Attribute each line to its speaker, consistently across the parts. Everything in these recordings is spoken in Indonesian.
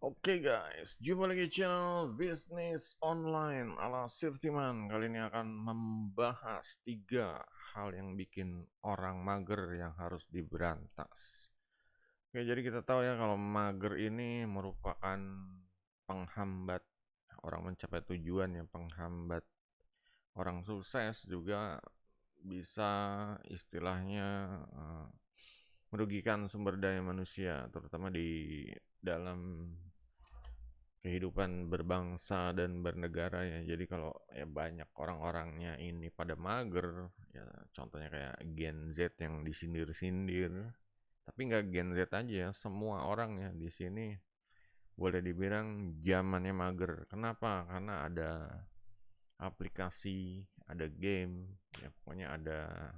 Speaker 1: Oke guys, jumpa lagi channel bisnis online ala Sirtiman. Kali ini akan membahas 3 hal yang bikin orang mager yang harus diberantas. Oke, jadi kita tahu ya kalau mager ini merupakan penghambat orang mencapai tujuan, ya penghambat orang sukses, juga bisa istilahnya merugikan sumber daya manusia, terutama di dalam kehidupan berbangsa dan bernegara ya. Jadi kalau ya banyak orang-orangnya ini pada mager, ya contohnya kayak Gen Z yang disindir-sindir. Tapi nggak Gen Z aja ya, semua orang ya di sini boleh dibilang zamannya mager. Kenapa? Karena ada aplikasi, ada game, ya pokoknya ada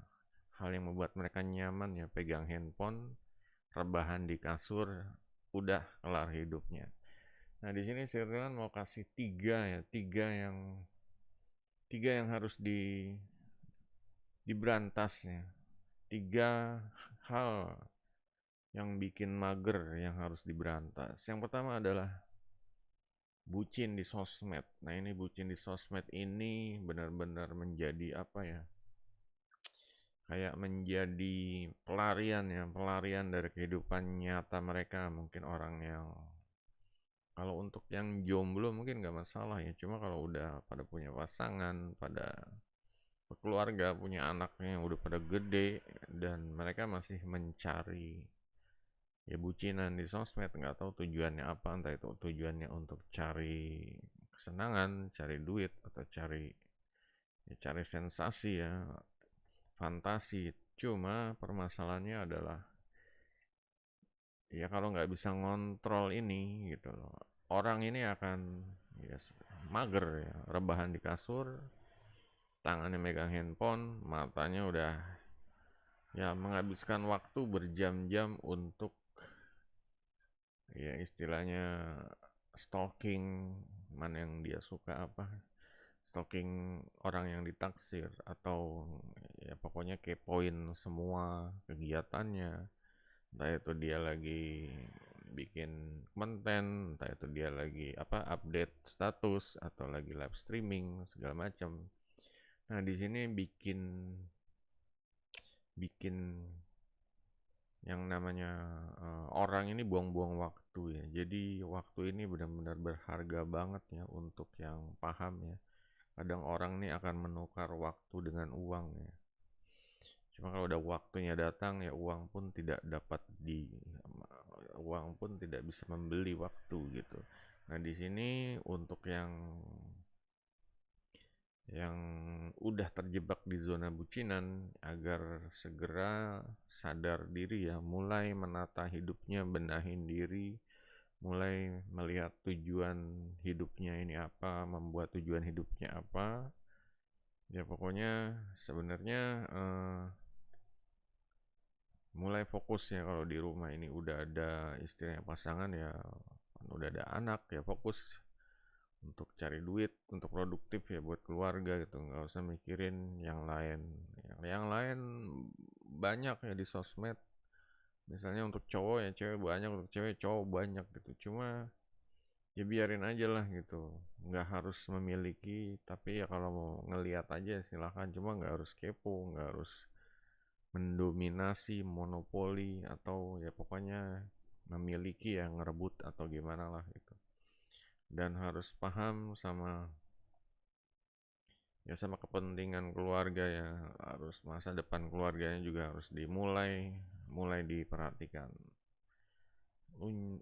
Speaker 1: hal yang membuat mereka nyaman ya, pegang handphone, rebahan di kasur, udah kelar hidupnya. Nah, di sini Sirwan mau kasih tiga yang harus diberantasnya. Tiga hal yang bikin mager yang harus diberantas. Yang pertama adalah bucin di sosmed. Nah, ini bucin di sosmed ini benar-benar menjadi apa ya? Kayak menjadi pelarian ya, pelarian dari kehidupan nyata mereka. Mungkin orang yang kalau untuk yang jomblo mungkin nggak masalah ya, cuma kalau udah pada punya pasangan, pada keluarga, punya anaknya yang udah pada gede, dan mereka masih mencari ya bucinan di sosmed, nggak tahu tujuannya apa, entah itu tujuannya untuk cari kesenangan, cari duit, atau cari sensasi ya, fantasi. Cuma permasalahannya adalah ya kalau nggak bisa ngontrol ini gitu loh, orang ini akan ya mager ya, rebahan di kasur, tangannya megang handphone, matanya udah ya menghabiskan waktu berjam-jam untuk ya istilahnya stalking mana yang dia suka, apa, stalking orang yang ditaksir, atau ya pokoknya kepoin semua kegiatannya, entah itu dia lagi bikin konten, entah itu dia lagi apa update status atau lagi live streaming segala macam. Nah, di sini bikin bikin yang namanya orang ini buang-buang waktu ya. Jadi waktu ini benar-benar berharga banget ya untuk yang paham ya. Kadang orang nih akan menukar waktu dengan uang ya. Cuma kalau udah waktunya datang ya uang pun tidak bisa membeli waktu gitu. Nah, di sini untuk yang udah terjebak di zona bucinan agar segera sadar diri ya, mulai menata hidupnya, benahin diri, mulai melihat tujuan hidupnya ini apa, membuat tujuan hidupnya apa. Ya pokoknya sebenarnya mulai fokus ya, kalau di rumah ini udah ada istilahnya pasangan ya, udah ada anak ya, fokus untuk cari duit, untuk produktif ya buat keluarga gitu, nggak usah mikirin yang lain. Yang lain banyak ya di sosmed, misalnya untuk cowok ya cewek banyak, untuk cewek cowok banyak gitu. Cuma ya biarin aja lah gitu, nggak harus memiliki, tapi ya kalau mau ngeliat aja silahkan, cuma nggak harus kepo, nggak harus mendominasi, monopoli, atau ya pokoknya memiliki yang ngerebut atau gimana lah gitu. Dan harus paham sama kepentingan keluarga ya, harus masa depan keluarganya juga harus mulai diperhatikan.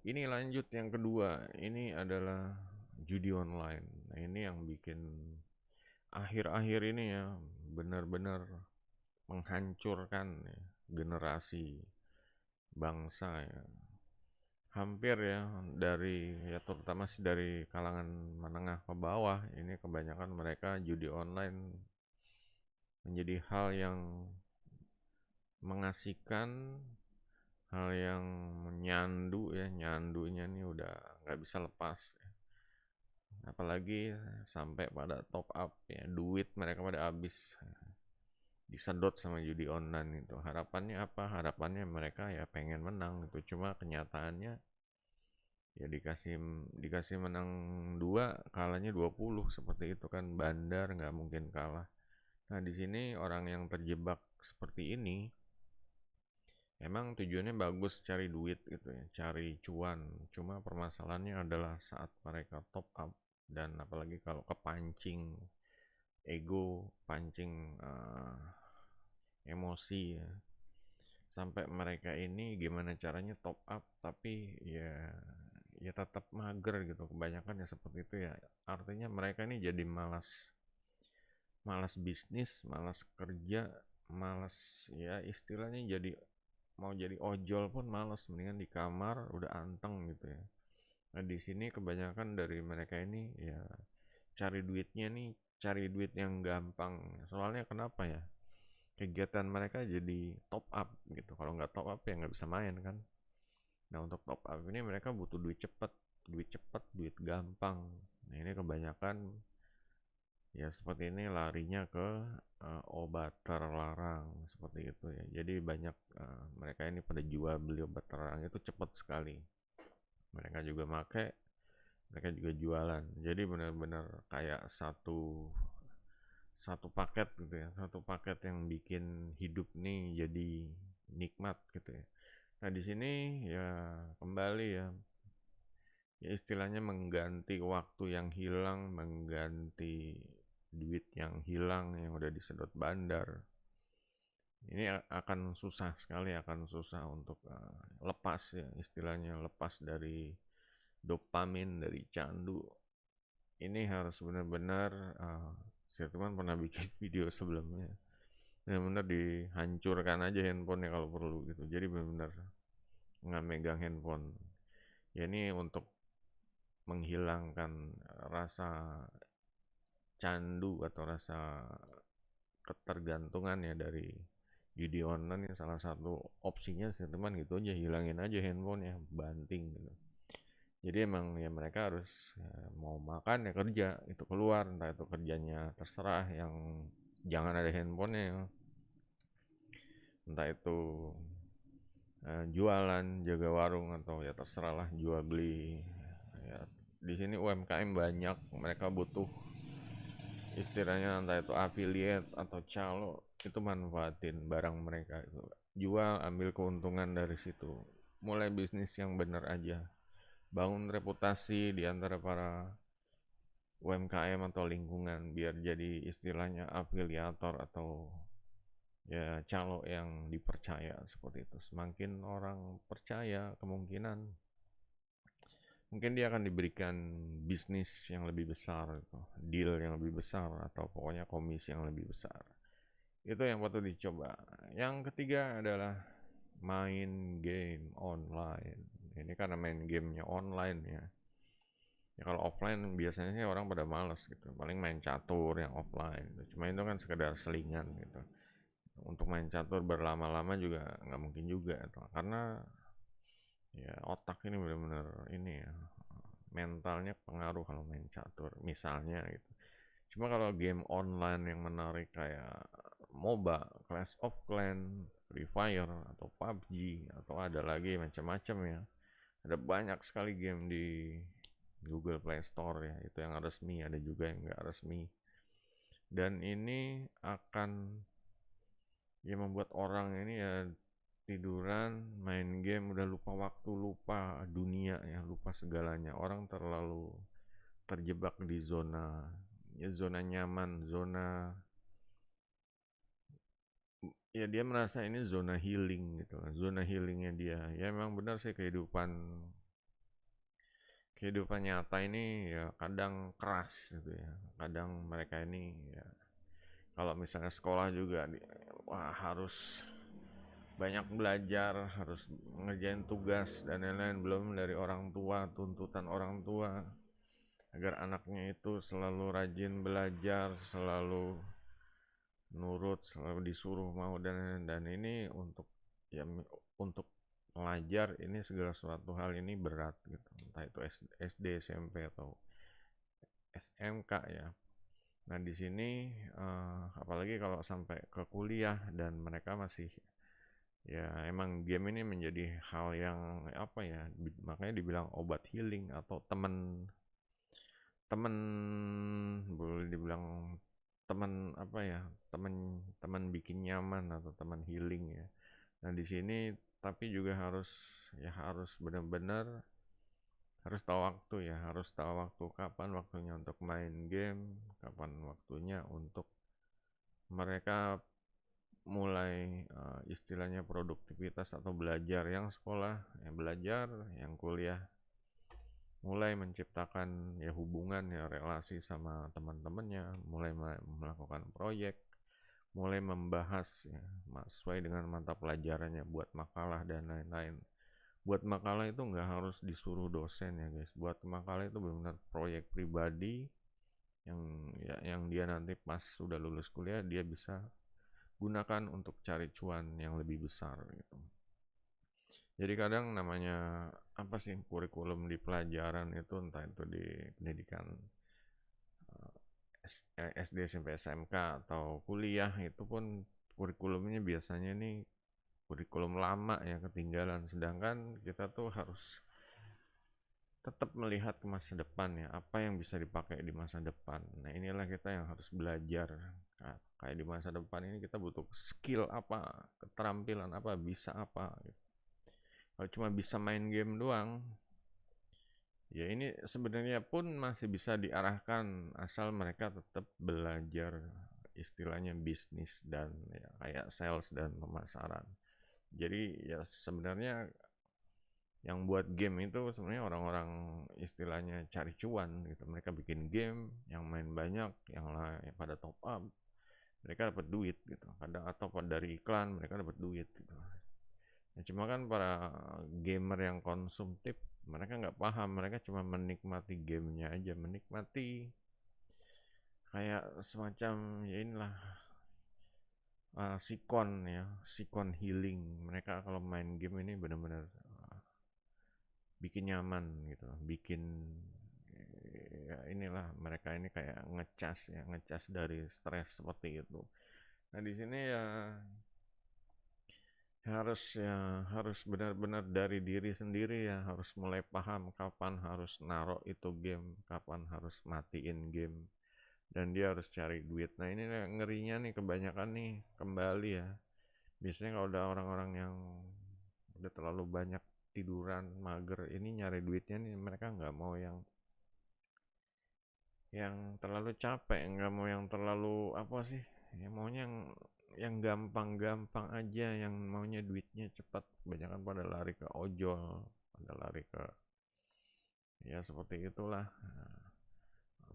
Speaker 1: Ini lanjut yang kedua, ini adalah judi online. Nah, ini yang bikin akhir-akhir ini ya benar-benar menghancurkan ya, generasi bangsa ya. Hampir ya, dari ya terutama sih dari kalangan menengah ke bawah, ini kebanyakan mereka judi online menjadi hal yang mengasihkan, hal yang nyandu ya, nyandunya nih udah nggak bisa lepas ya. Apalagi sampai pada top up ya, duit mereka pada habis disedot sama judi online itu. Harapannya apa? Harapannya mereka ya pengen menang gitu, cuma kenyataannya ya dikasih menang 2 kalahnya 20 seperti itu kan, Bandar nggak mungkin kalah. Nah di sini orang yang terjebak seperti ini emang tujuannya bagus, cari duit gitu ya, cari cuan. Cuma permasalahannya adalah saat mereka top up dan apalagi kalau kepancing ego, pancing emosi ya, sampai mereka ini gimana caranya top up tapi ya tetap mager gitu. Kebanyakan ya seperti itu ya, artinya mereka ini jadi malas malas bisnis, malas kerja, malas, ya istilahnya jadi mau jadi ojol pun malas, mendingan di kamar udah anteng gitu ya. Nah di sini kebanyakan dari mereka ini ya cari duitnya nih, cari duit yang gampang. Soalnya kenapa ya, kegiatan mereka jadi top up gitu. Kalau nggak top up ya nggak bisa main kan. Nah untuk top up ini mereka butuh duit cepet, duit cepet, duit gampang. Nah ini kebanyakan ya seperti ini larinya ke obat terlarang seperti itu ya. Jadi banyak mereka ini pada jual beli obat terlarang itu cepat sekali. Mereka juga make, mereka juga jualan. Jadi benar-benar kayak satu satu paket gitu ya, satu paket yang bikin hidup nih jadi nikmat gitu ya. Nah di sini ya kembali ya, ya istilahnya mengganti waktu yang hilang, mengganti duit yang hilang yang udah disedot bandar. Ini akan susah sekali, akan susah untuk lepas ya, istilahnya lepas dari dopamin, dari candu. Ini harus benar-benar saya teman pernah bikin video sebelumnya, benar-benar dihancurkan aja handphonenya kalau perlu gitu. Jadi benar-benar nggak megang handphone. Ya ini untuk menghilangkan rasa candu atau rasa ketergantungan ya dari judi online. Yang salah satu opsinya sih teman gitu aja, hilangin aja handphone ya, banting gitu. Jadi emang ya mereka harus ya, mau makan ya kerja itu keluar, entah itu kerjanya terserah yang jangan ada handphonenya ya. Entah itu jualan, jaga warung, atau ya terserah lah jual beli ya. Di sini UMKM banyak, mereka butuh istilahnya entah itu affiliate atau calo, itu manfaatin barang mereka itu, jual ambil keuntungan dari situ. Mulai bisnis yang benar aja, bangun reputasi di antara para UMKM atau lingkungan biar jadi istilahnya afiliator atau ya calo yang dipercaya seperti itu. Semakin orang percaya, kemungkinan mungkin dia akan diberikan bisnis yang lebih besar, gitu, deal yang lebih besar, atau pokoknya komisi yang lebih besar. Itu yang patut dicoba. Yang ketiga adalah main game online. Ini karena main gamenya online ya. Ya kalau offline biasanya sih orang pada males gitu. Paling main catur yang offline gitu. Cuma itu kan sekedar selingan gitu. Untuk main catur berlama-lama juga nggak mungkin juga gitu. Karena ya otak ini benar-benar ini ya, mentalnya pengaruh kalau main catur misalnya gitu. Cuma kalau game online yang menarik kayak MOBA, Clash of Clans, Free Fire atau PUBG atau ada lagi macam-macam ya. Ada banyak sekali game di Google Play Store ya, itu yang resmi, ada juga yang nggak resmi. Dan ini akan ya membuat orang ini ya tiduran, main game, udah lupa waktu, lupa dunia ya, lupa segalanya. Orang terlalu terjebak di zona ya, zona nyaman, zona ya dia merasa ini zona healing gitu kan, zona healingnya dia. Ya memang benar sih, kehidupan kehidupan nyata ini ya kadang keras gitu ya. Kadang mereka ini ya kalau misalnya sekolah juga wah harus banyak belajar, harus ngerjain tugas dan lain-lain, belum dari orang tua, tuntutan orang tua agar anaknya itu selalu rajin belajar, selalu nurut, selalu disuruh mau, dan ini untuk ya untuk pelajar ini segala suatu hal ini berat gitu. Entah itu SD, SMP atau SMK ya. Nah, di sini apalagi kalau sampai ke kuliah dan mereka masih Ya emang game ini menjadi hal yang apa ya, makanya dibilang obat healing atau temen temen boleh dibilang teman apa ya, teman teman bikin nyaman atau teman healing ya. Nah di sini tapi juga harus ya harus benar-benar harus tahu waktu ya, harus tahu waktu kapan waktunya untuk main game, kapan waktunya untuk mereka mulai istilahnya produktivitas atau belajar, yang sekolah ya belajar, yang kuliah mulai menciptakan ya hubungan ya relasi sama teman-temannya, mulai melakukan proyek, mulai membahas ya sesuai dengan mata pelajarannya, buat makalah dan lain-lain. Buat makalah itu nggak harus disuruh dosen ya guys, buat makalah itu benar-benar proyek pribadi yang ya, yang dia nanti pas sudah lulus kuliah dia bisa gunakan untuk cari cuan yang lebih besar gitu. Jadi kadang namanya apa sih, kurikulum di pelajaran itu entah itu di pendidikan SD, SMP, SMK atau kuliah itu pun kurikulumnya biasanya nih kurikulum lama ya, ketinggalan. Sedangkan kita tuh harus tetap melihat ke masa depan ya, apa yang bisa dipakai di masa depan. Nah inilah kita yang harus belajar. Nah, kayak di masa depan ini kita butuh skill apa, keterampilan apa, bisa apa gitu. Kalau cuma bisa main game doang, ya ini sebenarnya pun masih bisa diarahkan asal mereka tetap belajar istilahnya bisnis dan ya kayak sales dan pemasaran. Jadi ya sebenarnya yang buat game itu sebenarnya orang-orang istilahnya cari cuan gitu. Mereka bikin game yang main banyak, yang lain pada top up, mereka dapat duit gitu. Kadang atau dari iklan mereka dapat duit gitu. Ya, cuma kan para gamer yang konsumtif mereka nggak paham, mereka cuma menikmati gamenya aja, menikmati kayak semacam ya inilah sikon ya, sikon healing. Mereka kalau main game ini benar-benar bikin nyaman gitu, bikin ya inilah mereka ini kayak ngecas ya, ngecas dari stres seperti itu. Nah di sini ya harus benar-benar dari diri sendiri ya, harus mulai paham kapan harus naruh itu game, kapan harus matiin game, dan dia harus cari duit. Nah ini ngerinya nih, kebanyakan nih kembali ya, biasanya kalau udah orang-orang yang udah terlalu banyak tiduran mager ini nyari duitnya nih, mereka nggak mau yang terlalu capek, nggak mau yang terlalu apa sih ya, maunya yang gampang-gampang aja, yang maunya duitnya cepat. Kebanyakan pada lari ke ojol, pada lari ke ya seperti itulah.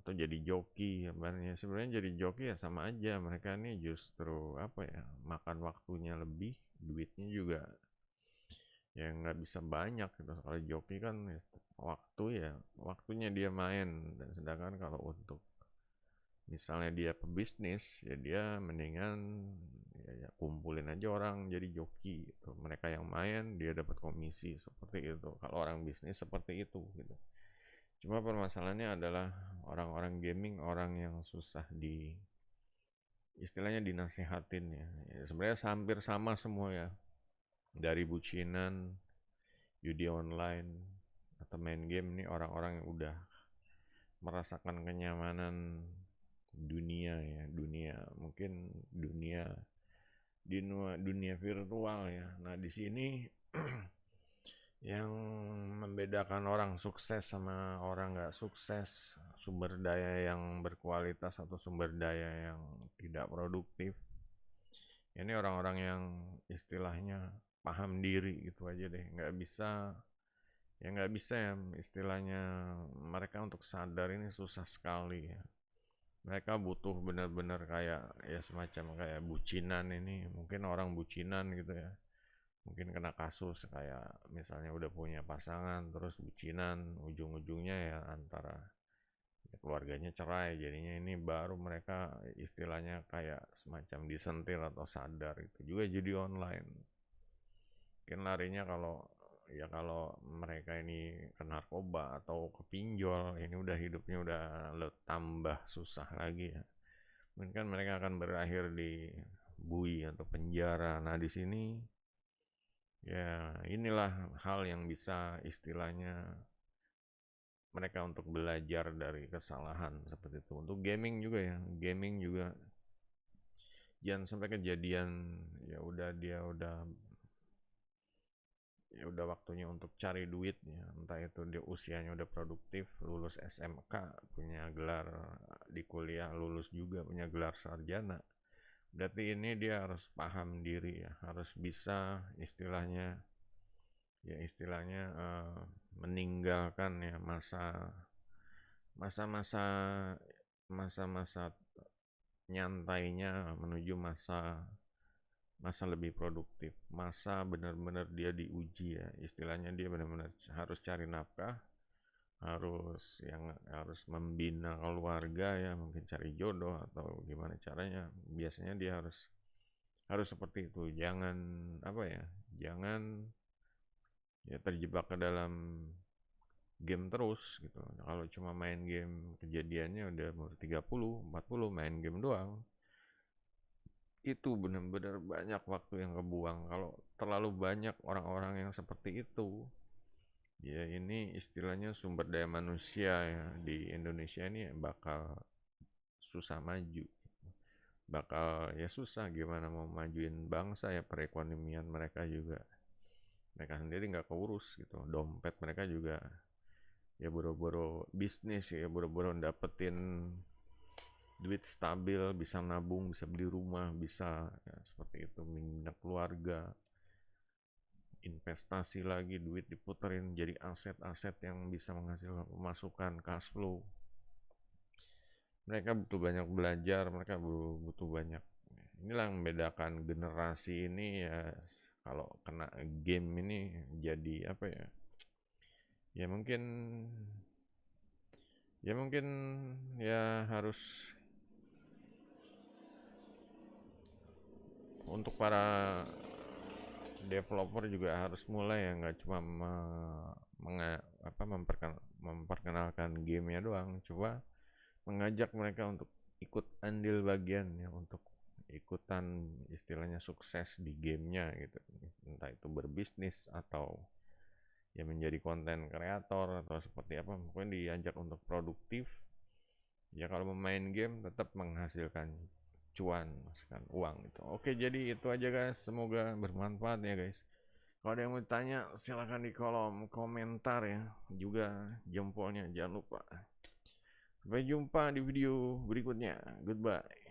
Speaker 1: Atau jadi joki ya, sebenarnya jadi joki ya sama aja, mereka ini justru apa ya, makan waktunya lebih, duitnya juga ya nggak bisa banyak gitu. Kalau joki kan ya, waktu ya waktunya dia main, dan sedangkan kalau untuk misalnya dia pebisnis ya dia mendingan ya kumpulin aja orang jadi joki gitu. Mereka yang main dia dapat komisi, seperti itu kalau orang bisnis seperti itu gitu. Cuma permasalahannya adalah orang-orang gaming, orang yang susah di istilahnya dinasehatin ya, ya sebenarnya hampir sama semua ya, dari bucinan, judi online, atau main game. Nih orang-orang yang udah merasakan kenyamanan dunia ya, dunia mungkin dunia di dunia virtual ya. Nah di sini yang membedakan orang sukses sama orang nggak sukses, sumber daya yang berkualitas atau sumber daya yang tidak produktif, ini orang-orang yang istilahnya paham diri gitu aja deh. Nggak bisa ya istilahnya, mereka untuk sadar ini susah sekali ya. Mereka butuh benar-benar kayak ya semacam kayak bucinan. Ini mungkin orang bucinan gitu ya, mungkin kena kasus kayak misalnya udah punya pasangan terus bucinan, ujung-ujungnya ya antara ya keluarganya cerai, jadinya ini baru mereka istilahnya kayak semacam disentil atau sadar. Itu juga judi online, mungkin larinya kalau mereka ini ke narkoba atau ke pinjol, ini udah hidupnya udah tambah susah lagi ya. Mungkin kan mereka akan berakhir di bui atau penjara. Nah di sini Ya, inilah hal yang bisa istilahnya mereka untuk belajar dari kesalahan seperti itu. Untuk gaming juga ya, gaming juga jangan sampai kejadian ya udah waktunya untuk cari duit ya, entah itu dia usianya udah produktif, lulus SMK, punya gelar di kuliah, lulus juga punya gelar sarjana. Berarti ini dia harus paham diri ya, harus bisa istilahnya meninggalkan ya masa-masa masa-masa nyantainya menuju masa masa lebih produktif, masa benar-benar dia diuji ya, istilahnya dia benar-benar harus cari nafkah, harus membina keluarga ya, mungkin cari jodoh atau gimana caranya, biasanya dia harus harus seperti itu. Jangan apa ya, jangan ya terjebak ke dalam game terus gitu. Kalau cuma main game, kejadiannya udah umur 30 40 main game doang, itu benar-benar banyak waktu yang kebuang. Kalau terlalu banyak orang-orang yang seperti itu, ya ini istilahnya sumber daya manusia ya di Indonesia ini bakal susah maju, bakal ya susah gimana mau majuin bangsa ya, perekonomian mereka juga, mereka sendiri nggak keurus gitu, dompet mereka juga ya boro-boro bisnis ya, boro-boro dapetin duit stabil, bisa nabung, bisa beli rumah, bisa ya, seperti itu, membina keluarga, investasi lagi, duit diputerin jadi aset-aset yang bisa menghasilkan pemasukan, cash flow. Mereka butuh banyak belajar, mereka butuh banyak, inilah yang membedakan generasi ini ya. Kalau kena game ini jadi apa ya, ya mungkin ya mungkin ya harus untuk para developer juga harus mulai ya, nggak cuma memperkenalkan gamenya doang, coba mengajak mereka untuk ikut andil bagian ya, untuk ikutan istilahnya sukses di gamenya gitu, entah itu berbisnis atau ya menjadi konten kreator atau seperti apa, mungkin diajak untuk produktif ya. Kalau memain game tetap menghasilkan cuan, menghasilkan uang gitu. Oke, jadi itu aja guys, semoga bermanfaat ya guys. Kalau ada yang mau tanya silahkan di kolom komentar ya, juga jempolnya jangan lupa. Sampai jumpa di video berikutnya, goodbye.